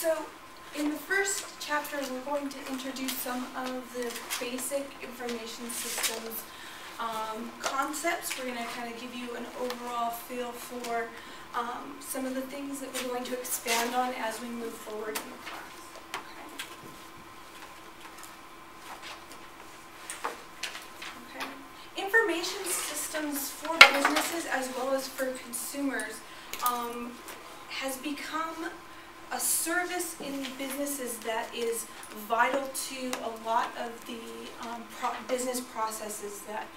So in the first chapter, we're going to introduce some of the basic information systems concepts. We're going to kind of give you an overall feel for some of the things that we're going to expand on as we move forward in the class. Okay. Information systems for businesses as well as for consumers has become a service in businesses that is vital to a lot of the business processes that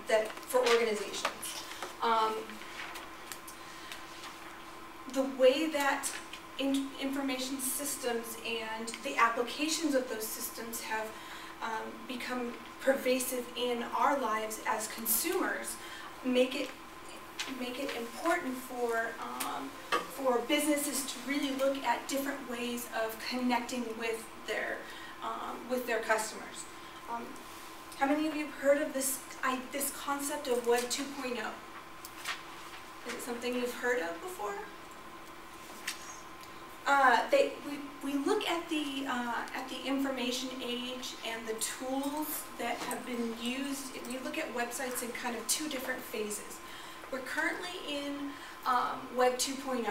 that for organizations. The way that information systems and the applications of those systems have become pervasive in our lives as consumers make it important for businesses to really look at different ways of connecting with their customers. How many of you have heard of this concept of Web 2.0? Is it something you've heard of before? We look at the information age and the tools that have been used. We look at websites in kind of two different phases. We're currently in Web 2.0,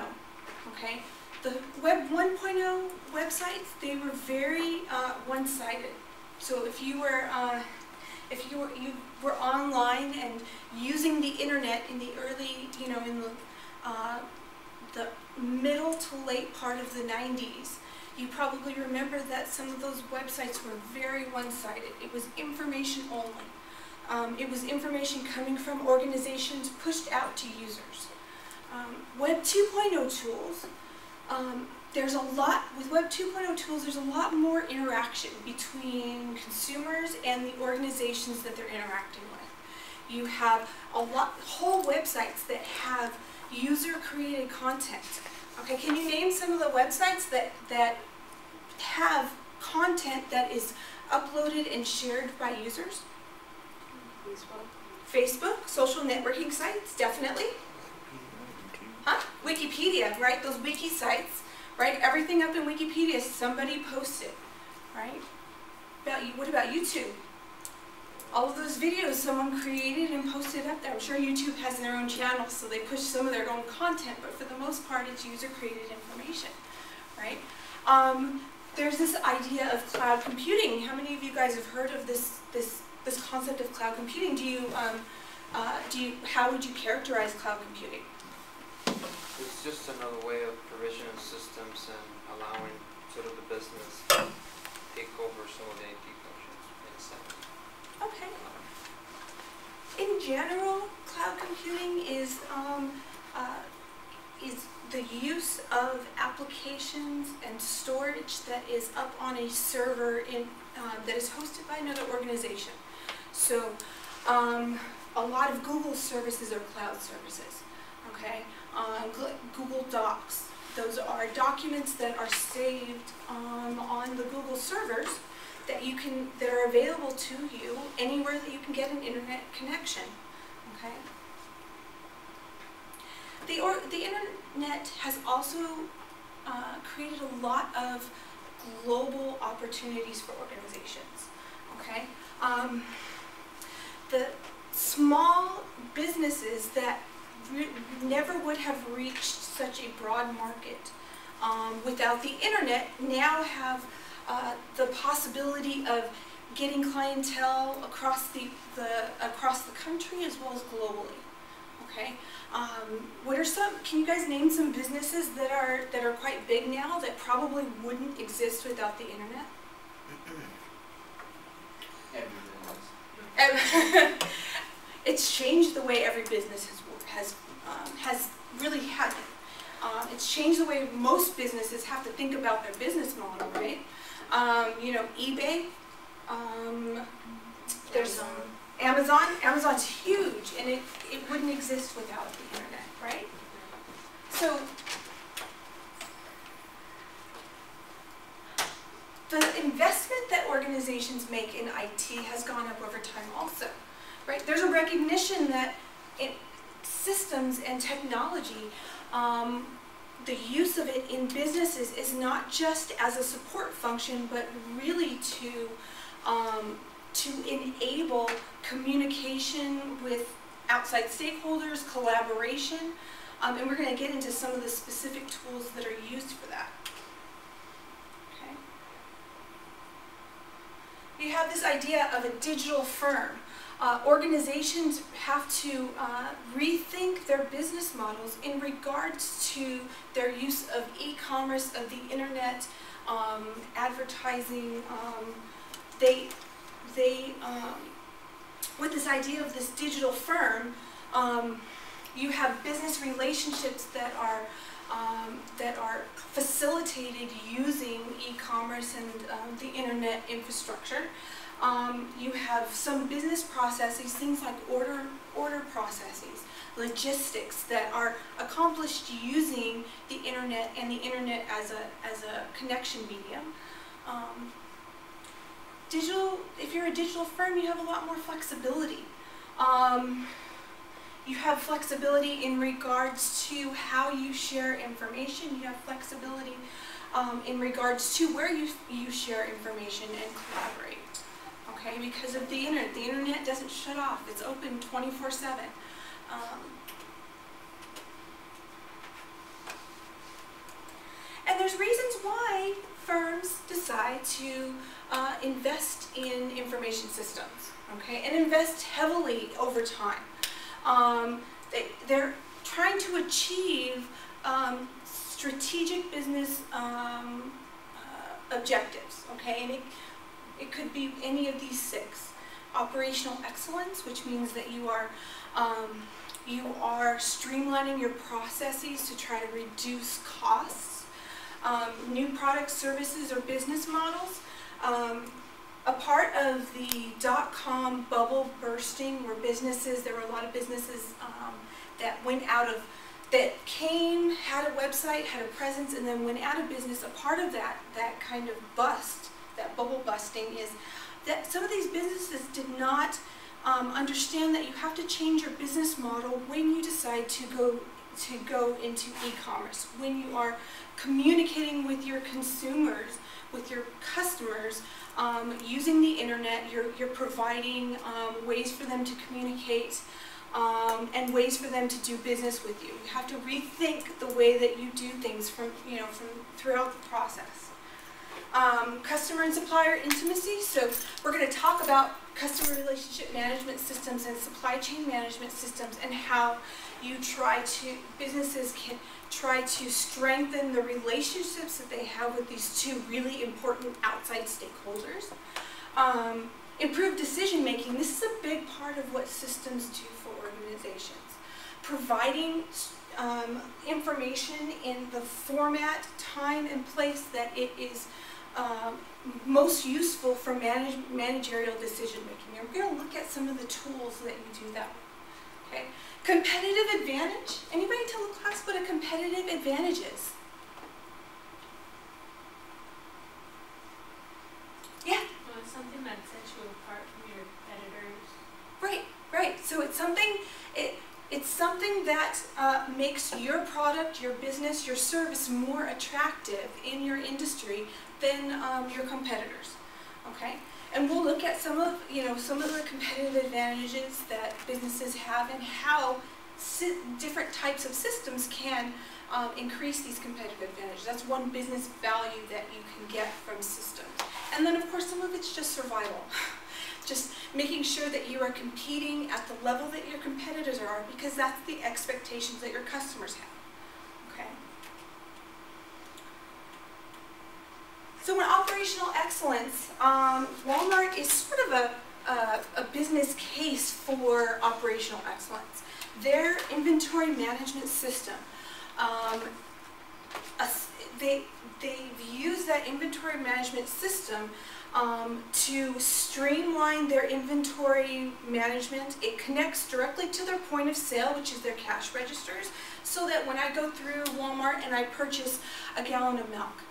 okay? The Web 1.0 websites, they were very one-sided. So if you were online and using the internet in the early, in the middle to late part of the 90s, you probably remember that some of those websites were very one-sided. It was information only. It was information coming from organizations pushed out to users. Web 2.0 tools, with Web 2.0 tools, there's a lot more interaction between consumers and the organizations that they're interacting with. You have whole websites that have user-created content. Okay, can you name some of the websites that have content that is uploaded and shared by users? Facebook, social networking sites, definitely. Huh? Wikipedia, right? Those wiki sites, right? Everything up in Wikipedia, somebody posted, right? What about YouTube? All of those videos someone created and posted up there. I'm sure YouTube has their own channel, so they push some of their own content, but for the most part, it's user-created information, right? There's this idea of cloud computing. How many of you guys have heard of this concept of cloud computing? How would you characterize cloud computing? It's just another way of provisioning systems and allowing sort of the business to take over some of the IT functions. Makes sense. Okay. In general, cloud computing is the use of applications and storage that is up on a server that is hosted by another organization. So a lot of Google services are cloud services. Okay, Google Docs. Those are documents that are saved on the Google servers that are available to you anywhere that you can get an internet connection. Okay. The internet has also created a lot of global opportunities for organizations. Okay. The small businesses that never would have reached such a broad market without the internet now have the possibility of getting clientele across the country as well as globally. Okay, can you guys name some businesses that are quite big now that probably wouldn't exist without the internet? It's changed the way every business has really had. It's changed the way most businesses have to think about their business model, right? eBay. There's Amazon. Amazon's huge, and it wouldn't exist without the internet, right? So the investment that organizations make in IT has gone up over time also, right? There's a recognition that systems and technology the use of it in businesses is not just as a support function, but really to enable communication with outside stakeholders, collaboration, and we're going to get into some of the specific tools that are used for that. Okay. You have this idea of a digital firm. Organizations have to rethink their business models in regards to their use of e-commerce, of the internet, advertising. With this idea of this digital firm, you have business relationships that are facilitated using e-commerce and the internet infrastructure. You have some business processes, things like order processes, logistics that are accomplished using the internet and the internet as a connection medium. If you're a digital firm, you have a lot more flexibility. You have flexibility in regards to how you share information. You have flexibility in regards to where you share information and collaborate. Okay, because of the internet. The internet doesn't shut off. It's open 24/7. And there's reasons why firms decide to invest in information systems, okay, and invest heavily over time. They're trying to achieve strategic business objectives, okay, and it could be any of these 6. Operational excellence, which means that you are streamlining your processes to try to reduce costs. New products, services, or business models. A part of the .com bubble bursting where there were a lot of businesses that went out of, that had a website, had a presence, and then went out of business. A part of that kind of bust, that bubble busting, is that some of these businesses did not understand that you have to change your business model when you decide to go into e-commerce, when you are communicating with your consumers, with your customers, using the internet. You're providing ways for them to communicate and ways for them to do business with you. You have to rethink the way that you do things from throughout the process. Customer and supplier intimacy. So we're going to talk about customer relationship management systems and supply chain management systems, and how businesses can try to strengthen the relationships that they have with these 2 really important outside stakeholders. Improved decision making. This is a big part of what systems do for organizations. Providing information in the format, time, and place that it is most useful for managerial decision making. And we're going to look at some of the tools that you do that with. Okay. Competitive advantage. Anybody tell the class what a competitive advantage is? Yeah? Well, it's something that sets you apart from your competitors. Right. So it's something that makes your product, your business, your service more attractive in your industry than your competitors. Okay? And we'll look at some of the competitive advantages that businesses have, and how different types of systems can increase these competitive advantages. That's one business value that you can get from systems. And then, of course, some of it's just survival. Just making sure that you are competing at the level that your competitors are, because that's the expectations that your customers have. Okay. So in operational excellence, Walmart is sort of a business case for operational excellence. Their inventory management system, they've used that inventory management system to streamline their inventory management. It connects directly to their point of sale, which is their cash registers, so that when I go through Walmart and I purchase a gallon of milk,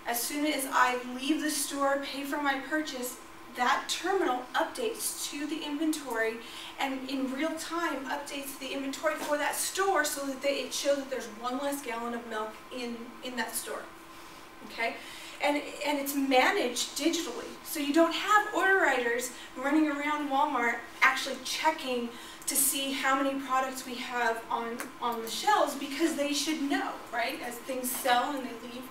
as soon as I leave the store, pay for my purchase, that terminal updates to the inventory and in real time updates the inventory for that store so that it shows that there's 1 less gallon of milk in that store. Okay? And it's managed digitally. So you don't have order writers running around Walmart actually checking to see how many products we have on the shelves, because they should know, right? As things sell and they leave,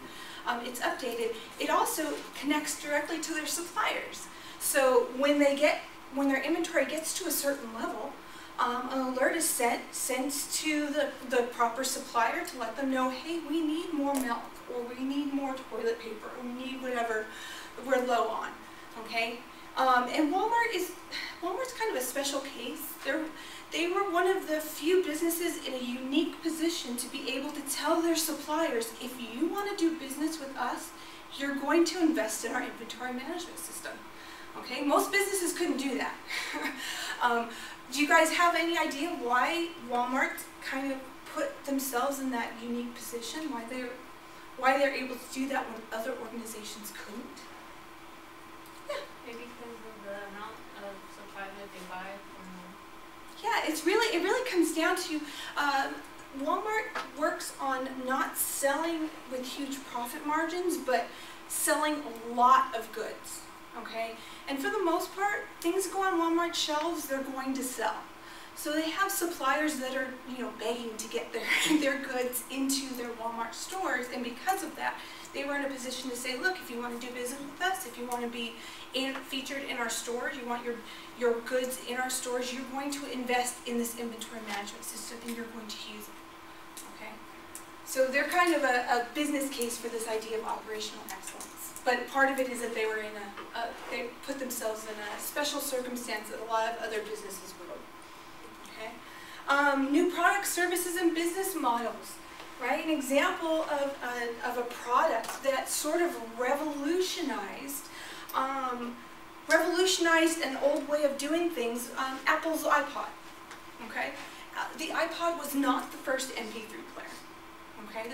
it's updated. It also connects directly to their suppliers. So when their inventory gets to a certain level, an alert is sent to the proper supplier to let them know, hey, we need more milk, or we need more toilet paper, or we need whatever we're low on, okay? And Walmart's kind of a special case. They were one of the few businesses in a unique position to be able to tell their suppliers, if you want to do business with us, you're going to invest in our inventory management system. Okay, most businesses couldn't do that. Do you guys have any idea why Walmart kind of put themselves in that unique position? Why they're able to do that when other organizations couldn't? Yeah. Maybe because of the amount of supply that they buy from them. Yeah, it really comes down to Walmart works on not selling with huge profit margins, but selling a lot of goods. Okay, and for the most part, things go on Walmart shelves, they're going to sell. So they have suppliers that are, begging to get their goods into their Walmart stores, and because of that, they were in a position to say, look, if you want to do business with us, if you want to be featured in our stores, you want your goods in our stores, you're going to invest in this inventory management system and you're going to use it. Okay, so they're kind of a business case for this idea of operational excellence. But part of it is that they were they put themselves in a special circumstance that a lot of other businesses would. Okay, new products, services, and business models. Right, an example of a product that sort of revolutionized an old way of doing things. Apple's iPod. Okay, the iPod was not the first MP3 player. Okay,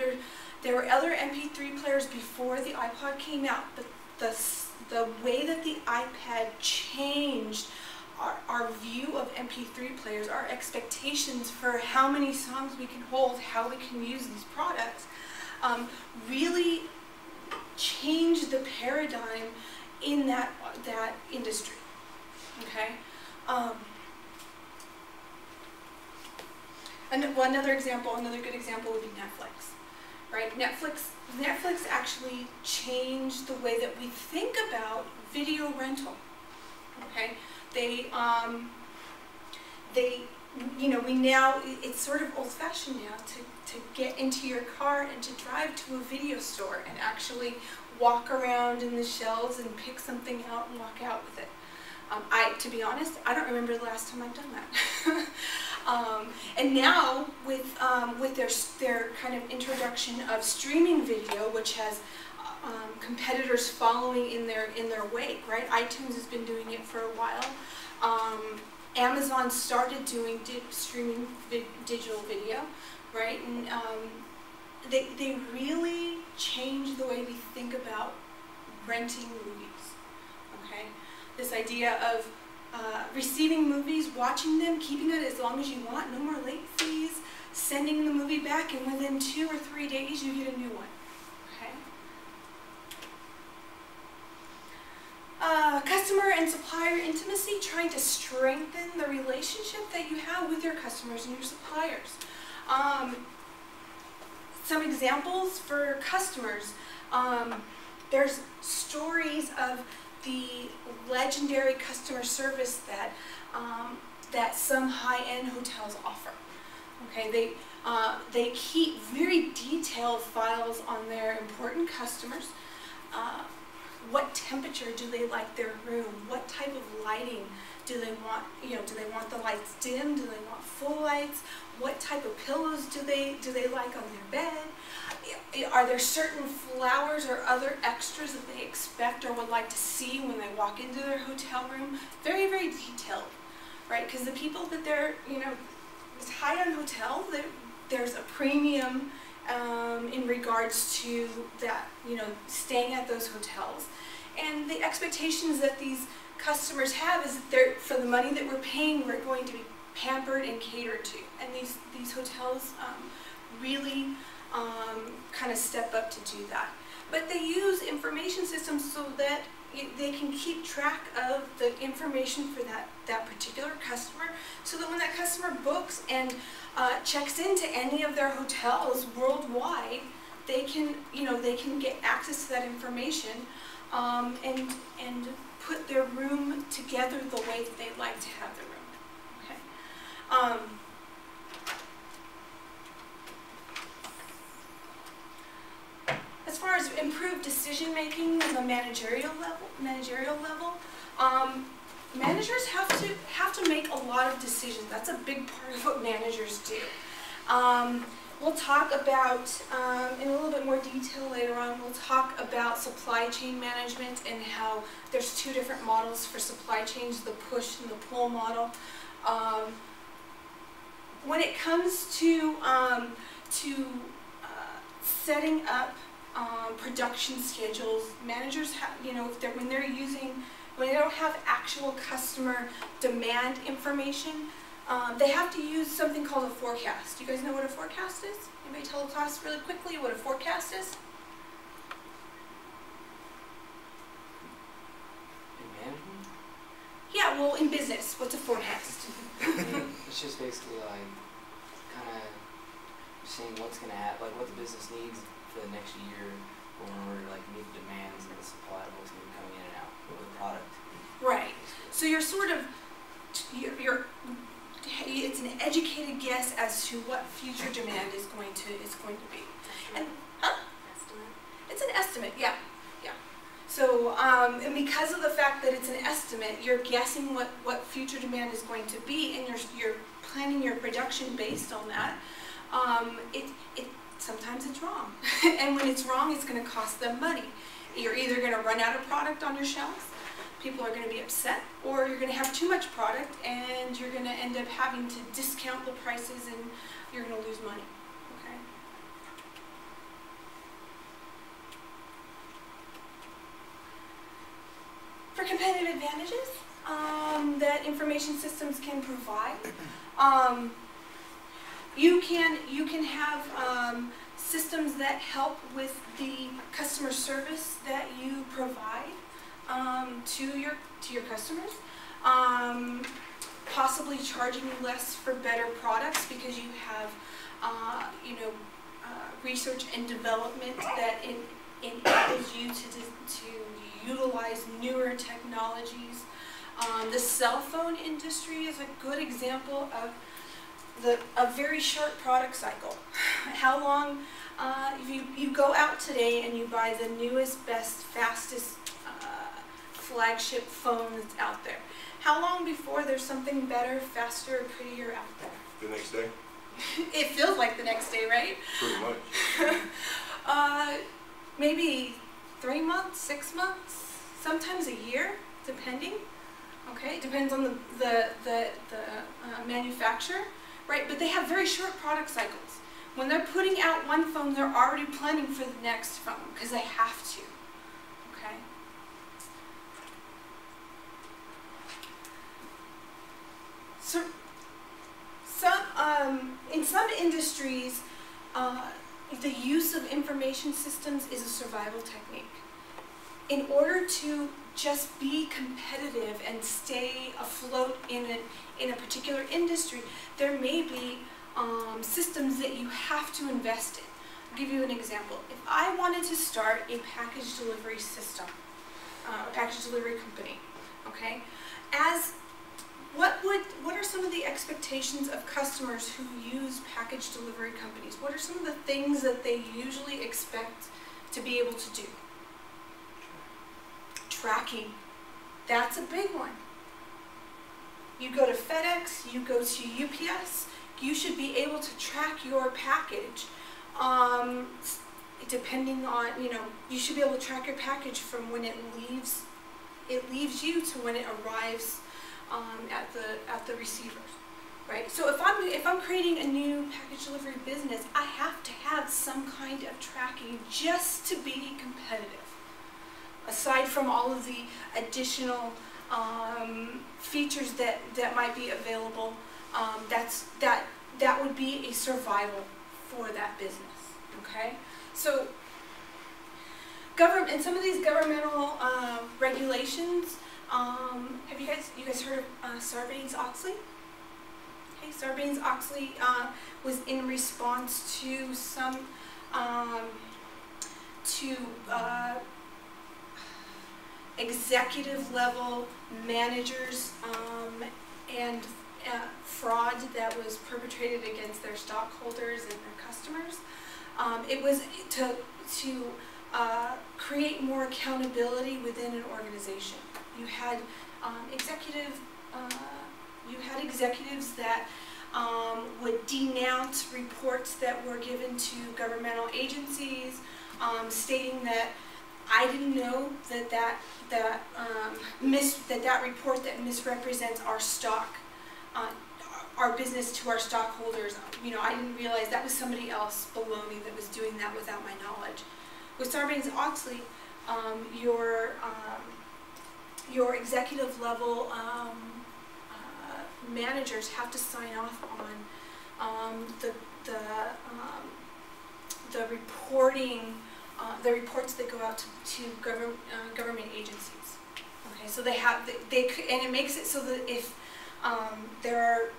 there were other MP3 players before the iPod came out, but the way that the iPad changed our view of MP3 players, our expectations for how many songs we can hold, how we can use these products, really changed the paradigm in that industry. Okay. Another good example would be Netflix. Right? Netflix actually changed the way that we think about video rental. Okay, it's sort of old-fashioned now to get into your car and to drive to a video store and actually walk around in the shelves and pick something out and walk out with it. To be honest, I don't remember the last time I've done that. And now with their kind of introduction of streaming video, which has competitors following in their wake, right? iTunes has been doing it for a while. Amazon started doing streaming digital video, right? And they really changed the way we think about renting movies. Okay, this idea of receiving movies, watching them, keeping it as long as you want, no more late fees, sending the movie back, and within 2 or 3 days you get a new one. Okay. Customer and supplier intimacy, trying to strengthen the relationship that you have with your customers and your suppliers. Some examples for customers. There's stories of the legendary customer service that some high-end hotels offer. Okay, they keep very detailed files on their important customers. What temperature do they like their room? What type of lighting do they want? Do they want the lights dim? Do they want full lights? What type of pillows do they like on their bed? Are there certain flowers or other extras that they expect or would like to see when they walk into their hotel room? Very, very detailed, right? Because the people that they're, it's high-end hotel, there's a premium in regards to that, staying at those hotels. And the expectations that these customers have is that they're, for the money that we're paying, we're going to be pampered and catered to. And these hotels really kind of step up to do that. But they use information systems so that they can keep track of the information for that particular customer, so that when that customer books and checks into any of their hotels worldwide, they can, they can get access to that information and put their room together the way that they'd like to have their room. Okay. As far as improved decision making on the managerial level, managers have to make a lot of decisions. That's a big part of what managers do. We'll talk about, in a little bit more detail later on, we'll talk about supply chain management and how there's two different models for supply chains, the push and the pull model. When it comes to setting up production schedules, managers have, when they don't have actual customer demand information, they have to use something called a forecast. Do you guys know what a forecast is? Anybody tell the class really quickly what a forecast is? In management? Yeah, well, in business, what's a forecast? It's just basically like kind of seeing what's going to happen, like what the business needs for the next year, or in order to like meet the demands and the supply of what's going to be coming in and out with the product. Right. So you're sort of, it's an educated guess as to what future demand is going to be. And Estimate. it's an estimate, yeah. So, and because of the fact that it's an estimate, you're guessing what future demand is going to be, and you're planning your production based on that. Sometimes it's wrong, and when it's wrong, it's going to cost them money. You're either going to run out of product on your shelves, people are going to be upset, or you're going to have too much product, and you're going to end up having to discount the prices, and you're going to lose money. Okay. For competitive advantages that information systems can provide, you can have systems that help with the customer service that you provide to your customers. Possibly charging less for better products because you have research and development that enables you to utilize newer technologies. The cell phone industry is a good example of a very short product cycle. How long, if you go out today and you buy the newest, best, fastest flagship phone that's out there, how long before there's something better, faster, prettier out there? The next day? It feels like the next day, right? Pretty much. Maybe 3 months, 6 months, sometimes a year, depending. Okay, depends on the manufacturer, right? But they have very short product cycles. When they're putting out one phone, they're already planning for the next phone because they have to. Okay. So, in some industries, the use of information systems is a survival technique. In order to just be competitive and stay afloat in a particular industry, there may be systems that you have to invest in. I'll give you an example. If I wanted to start a package delivery system, a package delivery company, okay, what are some of the expectations of customers who use package delivery companies? What are some of the things that they usually expect to be able to do? Tracking. That's a big one. You go to FedEx, you go to UPS, you should be able to track your package. Depending on, you should be able to track your package from when it leaves you to when it arrives at the receivers, right? So if I'm creating a new package delivery business, I have to have some kind of tracking just to be competitive. Aside from all of the additional features that might be available. That would be a survival for that business. Okay, so and some of these governmental regulations. Have you guys heard of Sarbanes-Oxley? Okay, Sarbanes-Oxley was in response to some executive level managers and fraud that was perpetrated against their stockholders and their customers. It was to create more accountability within an organization. You had executives that would denounce reports that were given to governmental agencies, stating that I didn't know that report that misrepresents our stock, our business to our stockholders. I didn't realize that was somebody else below me that was doing that without my knowledge. With Sarbanes-Oxley, your executive level managers have to sign off on the reports that go out to government agencies. Okay, so and it makes it so that if there are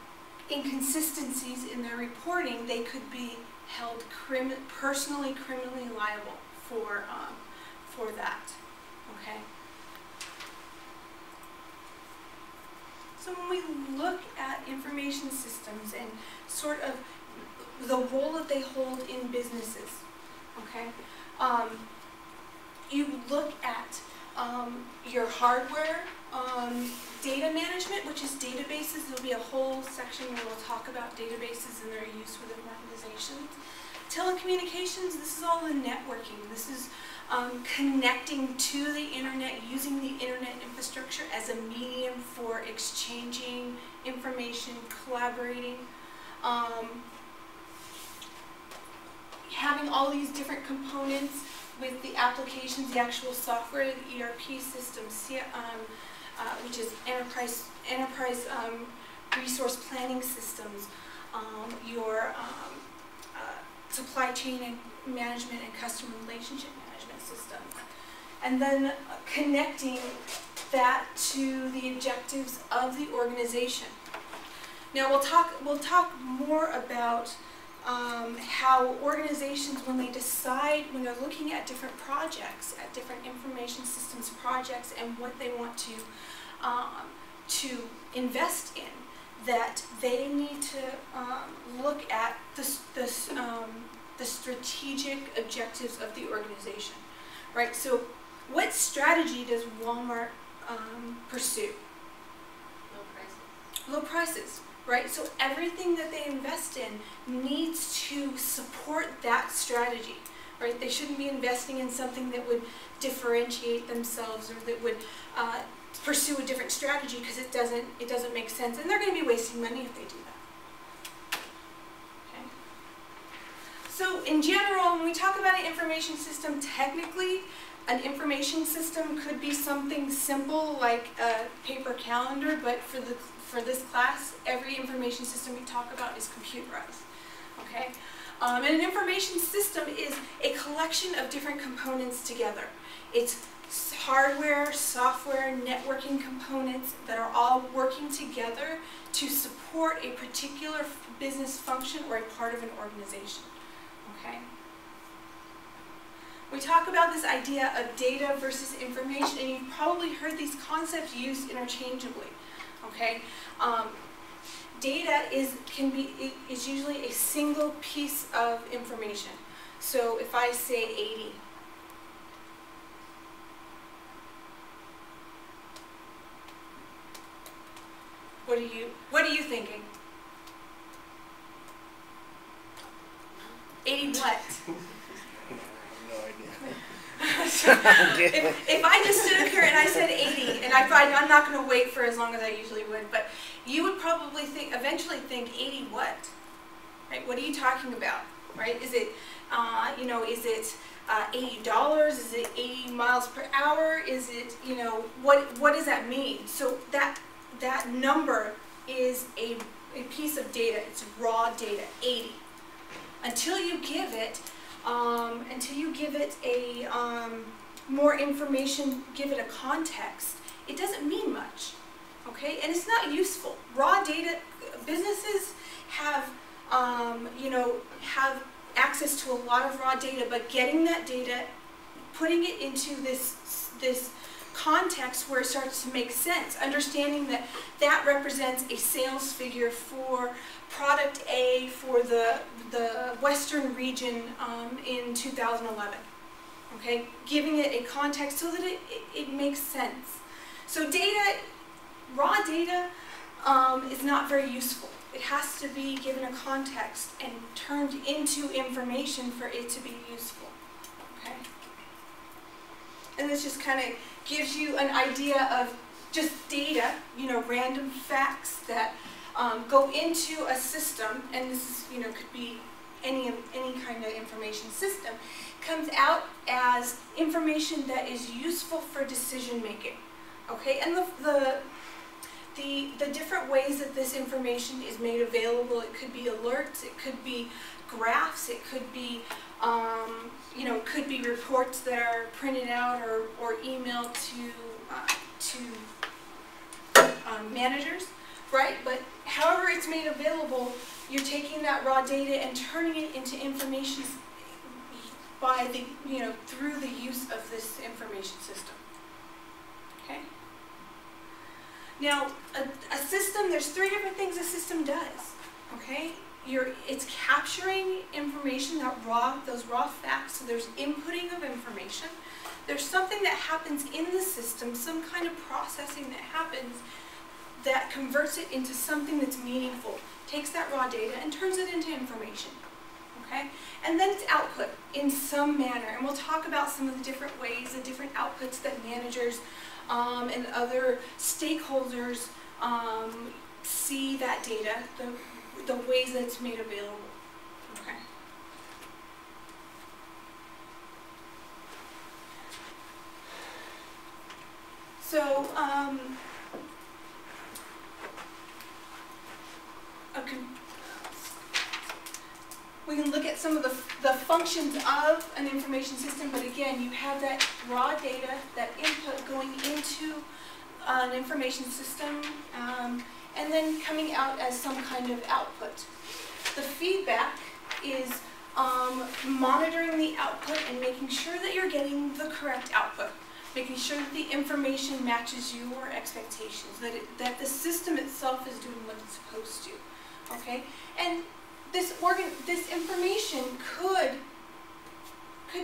inconsistencies in their reporting, they could be held criminally liable for that. Okay. So when we look at information systems and sort of the role that they hold in businesses, okay, you look at your hardware, data management, which is databases. There'll be a whole section where we'll talk about databases and their use within organizations. Telecommunications, this is all the networking. This is connecting to the internet, using the internet infrastructure as a medium for exchanging information, collaborating, having all these different components with the applications, the actual software, the ERP system, which is enterprise resource planning systems, your supply chain and management and customer relationship management systems, and then connecting that to the objectives of the organization. Now we'll talk more about how organizations, when they're looking at different projects, at different information systems projects, and what they want to invest in, that they need to look at the strategic objectives of the organization, right? So, what strategy does Walmart pursue? Low prices, right? So everything that they invest in needs to support that strategy, right? They shouldn't be investing in something that would differentiate themselves or that would pursue a different strategy because it doesn't make sense, and they're going to be wasting money if they do that. Okay. So in general, when we talk about an information system, technically, an information system could be something simple like a paper calendar, but for this class, every information system we talk about is computerized. Okay. And an information system is a collection of different components together. It's hardware, software, networking components that are all working together to support a particular business function or a part of an organization. Okay? We talk about this idea of data versus information, and you've probably heard these concepts used interchangeably. Okay? Data is usually a single piece of information. So if I say 80, what are you thinking? 80 what? I have no idea. So, if I just stood up here and I said 80, and I'm not going to wait for as long as I usually would, but you would probably eventually think 80 what? Right? What are you talking about? Right? Is it, $80? Is it 80 miles per hour? Is it, you know, what does that mean? So that number is a piece of data. It's raw data, 80. Until you give it a more information, give it a context, it doesn't mean much, okay? And it's not useful. Raw data, businesses have, you know, have access to a lot of raw data, but getting that data, putting it into this context where it starts to make sense, understanding that that represents a sales figure for product A for the Western region in 2011. Okay, giving it a context so that it makes sense. So data, raw data, is not very useful. It has to be given a context and turned into information for it to be useful. Okay, and this just kind of gives you an idea of just data, you know, random facts that go into a system, and this is, you know, could be any kind of information system, comes out as information that is useful for decision making. Okay, and the different ways that this information is made available, it could be alerts, it could be graphs, it could be you know, it could be reports that are printed out or emailed to managers, right? But however it's made available, you're taking that raw data and turning it into information by the, you know, through the use of this information system. Okay. Now, a system, there's 3 different things a system does. Okay. It's capturing information, those raw facts. So there's inputting of information. There's something that happens in the system, some kind of processing that happens that converts it into something that's meaningful, takes that raw data and turns it into information. Okay? And then it's output in some manner. And we'll talk about some of the different ways, the different outputs that managers and other stakeholders see that data, the ways that it's made available. Okay. So, we can look at some of the functions of an information system, but again, you have that raw data, that input going into an information system, and then coming out as some kind of output. The feedback is monitoring the output and making sure that you're getting the correct output, making sure that the information matches your expectations, that the system itself is doing what it's supposed to. Okay, and this information could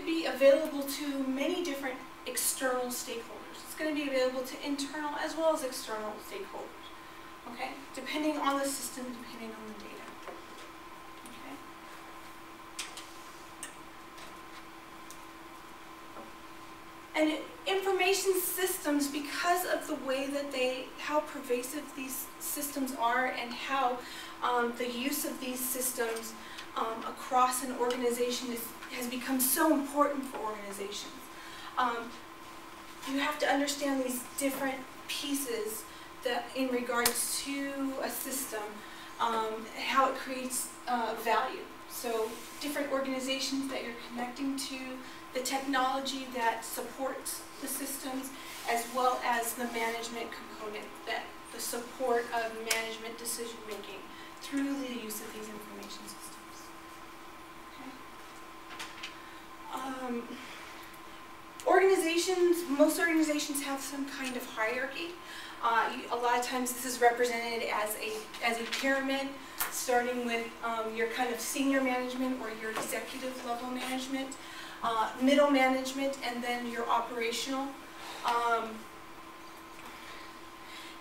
be available to many different external stakeholders. It's going to be available to internal as well as external stakeholders. Okay, depending on the system, depending on the data. Okay. And information systems, because of the way that how pervasive these systems are and how the use of these systems across an organization has become so important for organizations. You have to understand these different pieces that in regards to a system, how it creates value. So different organizations that you're connecting to, the technology that supports the systems, as well as the management component, that the support of management decision making through the use of these information systems. Okay. Most organizations have some kind of hierarchy. A lot of times this is represented as a pyramid, starting with your kind of senior management or your executive level management, middle management, and then your operational.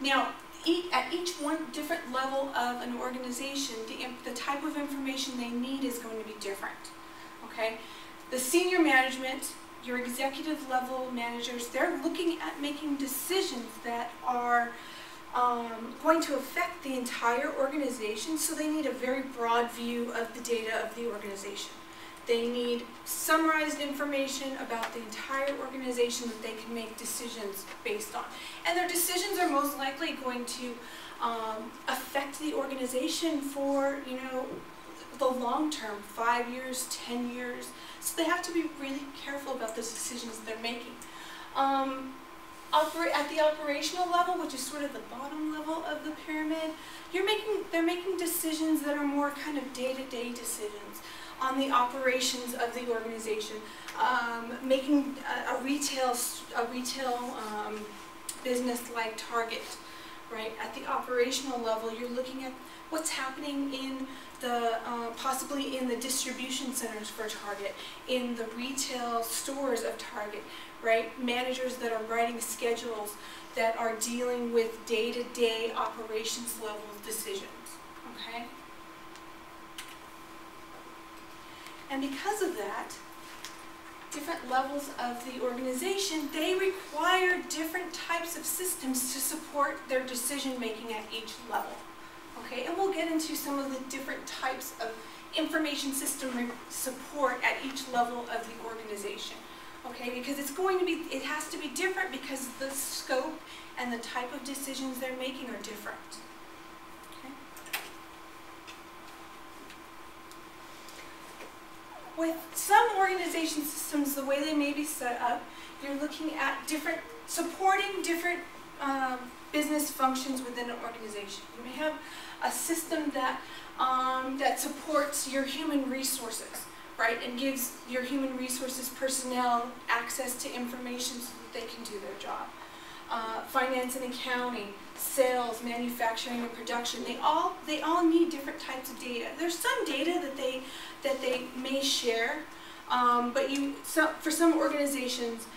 Now, at each one different level of an organization, the type of information they need is going to be different. Okay, the senior management, your executive level managers, they're looking at making decisions that are going to affect the entire organization, so they need a very broad view of the data of the organization. They need summarized information about the entire organization that they can make decisions based on. And their decisions are most likely going to affect the organization for, the long term, 5 years, 10 years. So they have to be really careful about the decisions they're making. At the operational level, which is sort of the bottom level of the pyramid, they're making decisions that are more kind of day-to-day decisions on the operations of the organization, making a retail business like Target, right? At the operational level, you're looking at what's happening in the possibly in the distribution centers for Target, in the retail stores of Target, right? Managers that are writing schedules that are dealing with day-to-day operations level decisions, okay? And because of that, different levels of the organization, they require different types of systems to support their decision making at each level. Okay, and we'll get into some of the different types of information system support at each level of the organization. Okay, because it has to be different because the scope and the type of decisions they're making are different. Okay. With some organization systems, the way they may be set up, you're looking at supporting different business functions within an organization. You may have a system that supports your human resources, right, and gives your human resources personnel access to information so that they can do their job. Finance and accounting, sales, manufacturing, and production, they all need different types of data. There's some data that they may share, but for some organizations,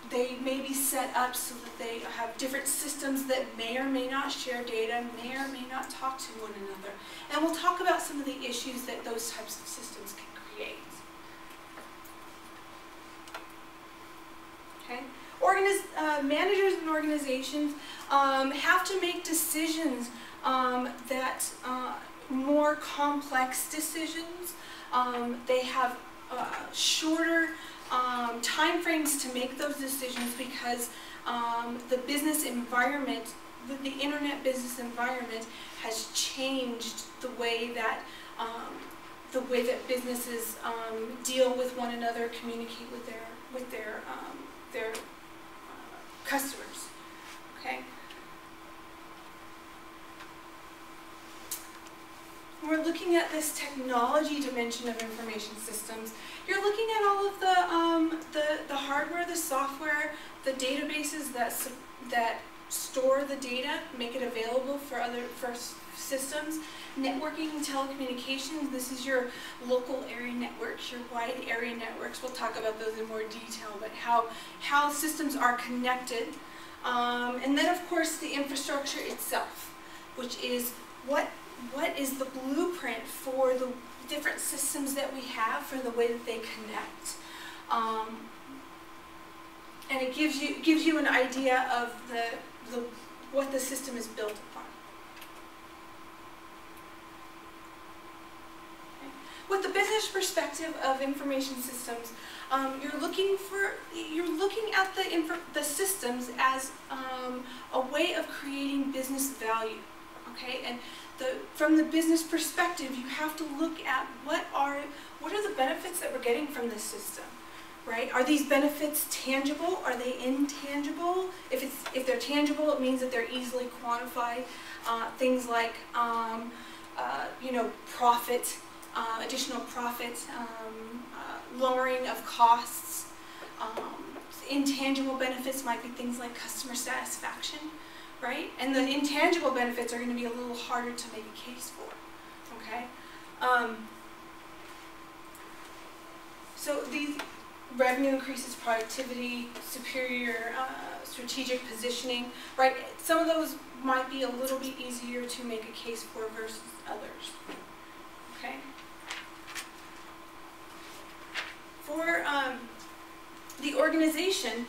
they may be set up so that they have different systems that may or may not share data, may or may not talk to one another. And we'll talk about some of the issues that those types of systems can create. Okay? Managers and organizations have to make decisions that more complex decisions. They have shorter time frames to make those decisions because the business environment, the internet business environment, has changed the way that businesses deal with one another, communicate with their customers. Okay. We're looking at this technology dimension of information systems. You're looking at all of the hardware, the software, the databases that store the data, make it available for systems. Networking and telecommunications, this is your local area networks, your wide area networks. We'll talk about those in more detail, but how systems are connected. And then of course the infrastructure itself, which is what is the blueprint for the different systems that we have for the way that they connect. And it gives you an idea of what the system is built upon. Okay. With the business perspective of information systems, you're looking at the systems as a way of creating business value. Okay, and from the business perspective, you have to look at what are the benefits that we're getting from this system, right? Are these benefits tangible? Are they intangible? If they're tangible, it means that they're easily quantified. Things like profit, additional profit, lowering of costs. Intangible benefits might be things like customer satisfaction. Right? And the intangible benefits are going to be a little harder to make a case for. Okay? So these revenue increases, productivity, superior strategic positioning, right? Some of those might be a little bit easier to make a case for versus others. Okay? For the organization,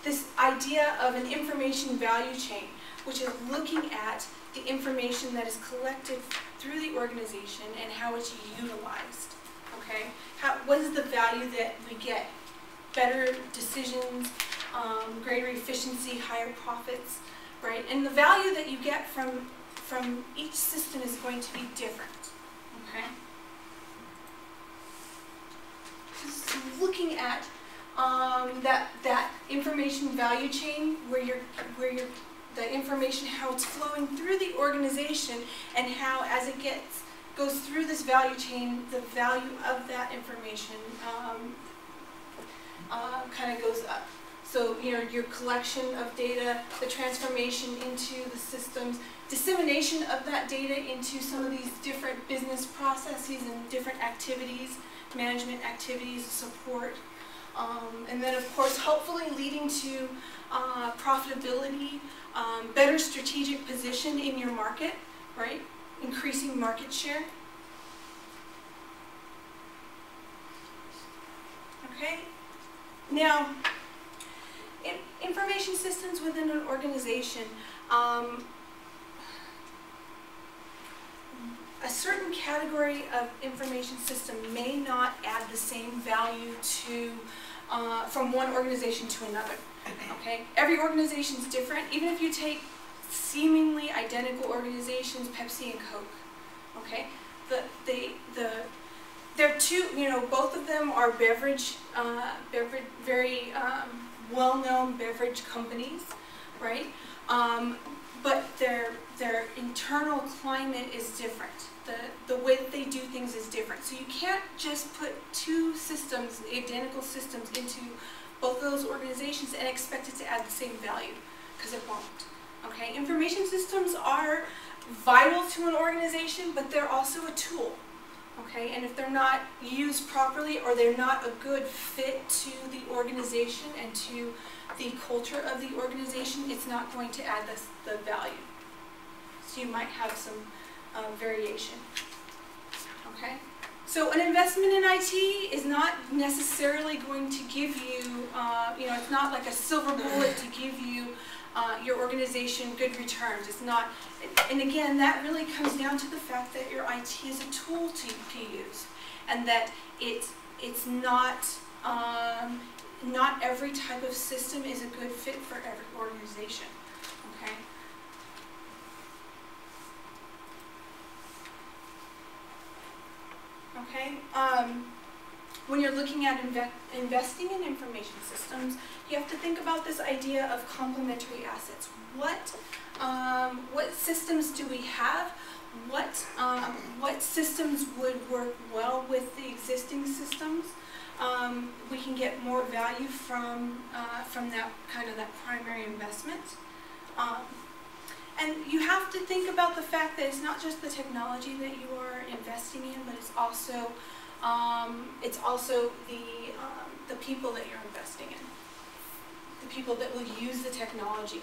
this idea of an information value chain, which is looking at the information that is collected through the organization and how it's utilized. Okay, what is the value that we get? Better decisions, greater efficiency, higher profits, right? And the value that you get from each system is going to be different. Okay. Just looking at that information value chain where the information, how it's flowing through the organization, and how as it goes through this value chain, the value of that information kind of goes up. So, you know, your collection of data, the transformation into the systems, dissemination of that data into some of these different business processes and different activities, management activities, support, and then of course hopefully leading to profitability, better strategic position in your market, right? Increasing market share. Okay. Now, information systems within an organization. A certain category of information system may not add the same value to from one organization to another. Okay, every organization is different. Even if you take seemingly identical organizations, Pepsi and Coke. Okay, they're two. You know, both of them are very well-known beverage companies, right? But their internal climate is different. The way that they do things is different. So you can't just put two systems, identical systems, into both of those organizations and expect it to add the same value, because it won't. Okay, information systems are vital to an organization, but they're also a tool. Okay, and if they're not used properly or they're not a good fit to the organization and to the culture of the organization, it's not going to add the value. So you might have some variation. Okay, so an investment in IT is not necessarily going to give you, you know, it's not like a silver bullet to give you your organization good returns. It's not, and again, that really comes down to the fact that your IT is a tool to use, and that it's not not every type of system is a good fit for every organization. Okay. Okay. When you're looking at investing in information systems, you have to think about this idea of complementary assets. What systems do we have? What systems would work well with the existing systems? We can get more value from that primary investment. And you have to think about the fact that it's not just the technology that you are investing in, but it's also the people that you're investing in, the people that will use the technology.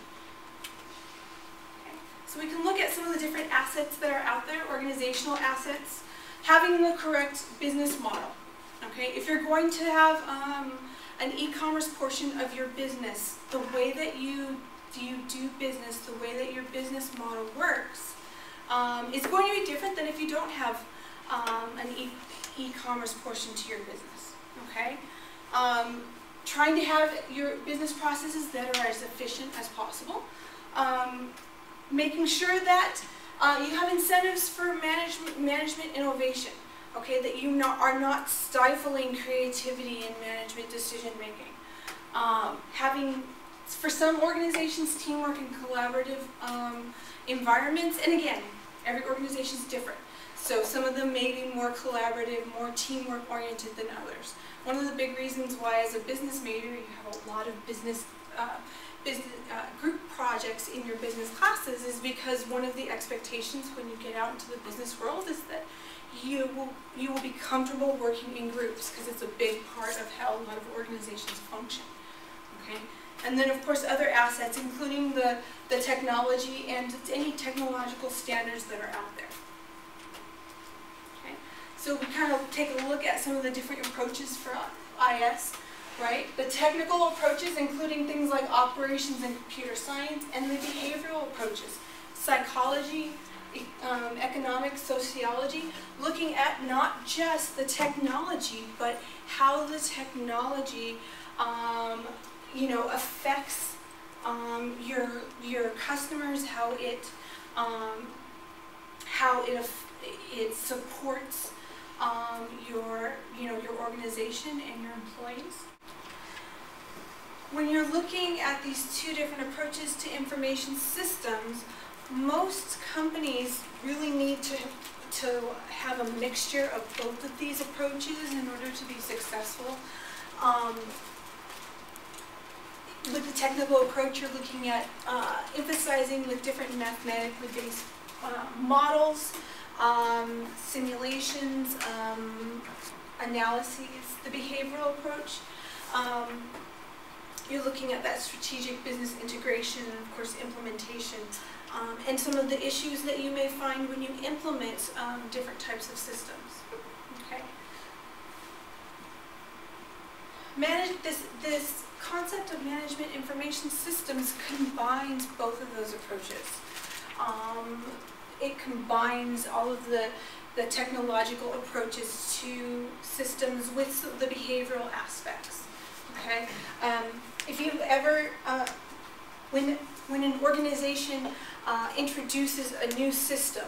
Okay. So we can look at some of the different assets that are out there, organizational assets, having the correct business model. Okay, if you're going to have an e-commerce portion of your business, the way that you do business, the way that your business model works, is going to be different than if you don't have an e-commerce portion to your business. Okay, trying to have your business processes that are as efficient as possible, making sure that you have incentives for management innovation. Okay, that you are not stifling creativity and management decision making. Having, for some organizations, teamwork and collaborative environments, and again, every organization is different. So some of them may be more collaborative, more teamwork oriented than others. One of the big reasons why, as a business major, you have a lot of business group projects in your business classes is because one of the expectations when you get out into the business world is that you will be comfortable working in groups, because it's a big part of how a lot of organizations function. Okay, and then of course other assets, including the technology and any technological standards that are out there. Okay, so we kind of take a look at some of the different approaches for IS. Right, the technical approaches, including things like operations and computer science, and the behavioral approaches, psychology, economic sociology, looking at not just the technology, but how the technology, affects your customers, how it supports your organization and your employees. When you're looking at these two different approaches to information systems, most companies really need to have a mixture of both of these approaches in order to be successful. With the technical approach, you're looking at emphasizing with different mathematically based models, simulations, analyses. The behavioral approach, you're looking at that strategic business integration and, of course, implementation, and some of the issues that you may find when you implement different types of systems. Okay. This concept of management information systems combines both of those approaches. It combines all of the technological approaches to systems with the behavioral aspects. Okay. If you've ever, when an organization introduces a new system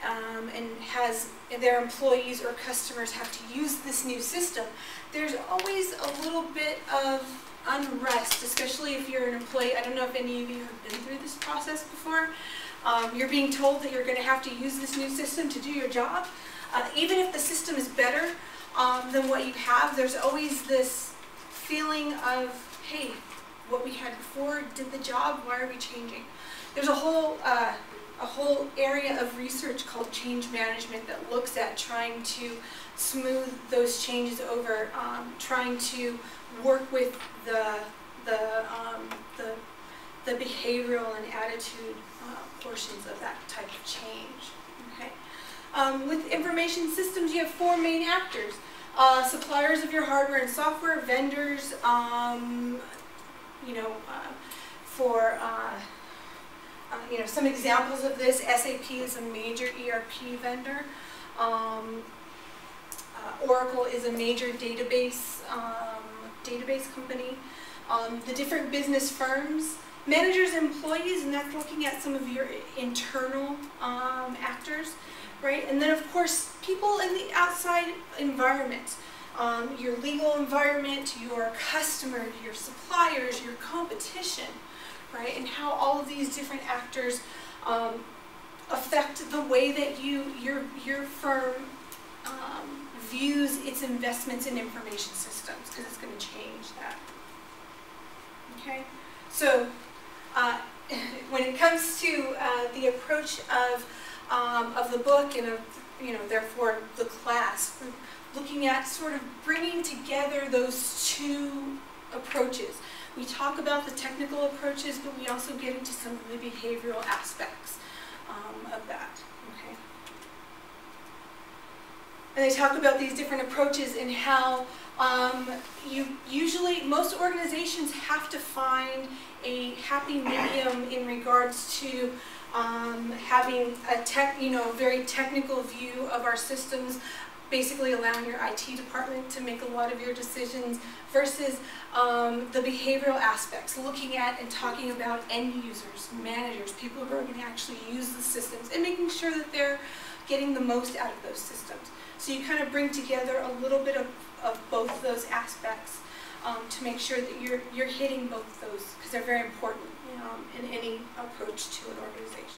and has their employees or customers have to use this new system, there's always a little bit of unrest, especially if you're an employee. I don't know if any of you have been through this process before. You're being told that you're going to have to use this new system to do your job. Even if the system is better than what you have, there's always this feeling of, hey, what we had before did the job, why are we changing? There's a whole area of research called change management that looks at trying to smooth those changes over, trying to work with the behavioral and attitude portions of that type of change. Okay. With information systems, you have four main actors. Suppliers of your hardware and software, vendors, some examples of this, SAP is a major ERP vendor. Oracle is a major database company. The different business firms, managers, employees, and that's looking at some of your internal actors, right? And then, of course, people in the outside environment, your legal environment, your customers, your suppliers, your competition, right? And how all of these different actors affect the way that your firm views its investments in information systems, because it's going to change that. Okay, so when it comes to the approach of the book and of therefore the class, we're looking at sort of bringing together those two approaches. We talk about the technical approaches, but we also get into some of the behavioral aspects of that. Okay. And they talk about these different approaches and how most organizations have to find a happy medium in regards to having a very technical view of our systems, basically allowing your IT department to make a lot of your decisions, versus the behavioral aspects, looking at and talking about end users, managers, people who are going to actually use the systems, and making sure that they're getting the most out of those systems. So you kind of bring together a little bit of both of those aspects to make sure that you're hitting both of those, because they're very important in any approach to an organization.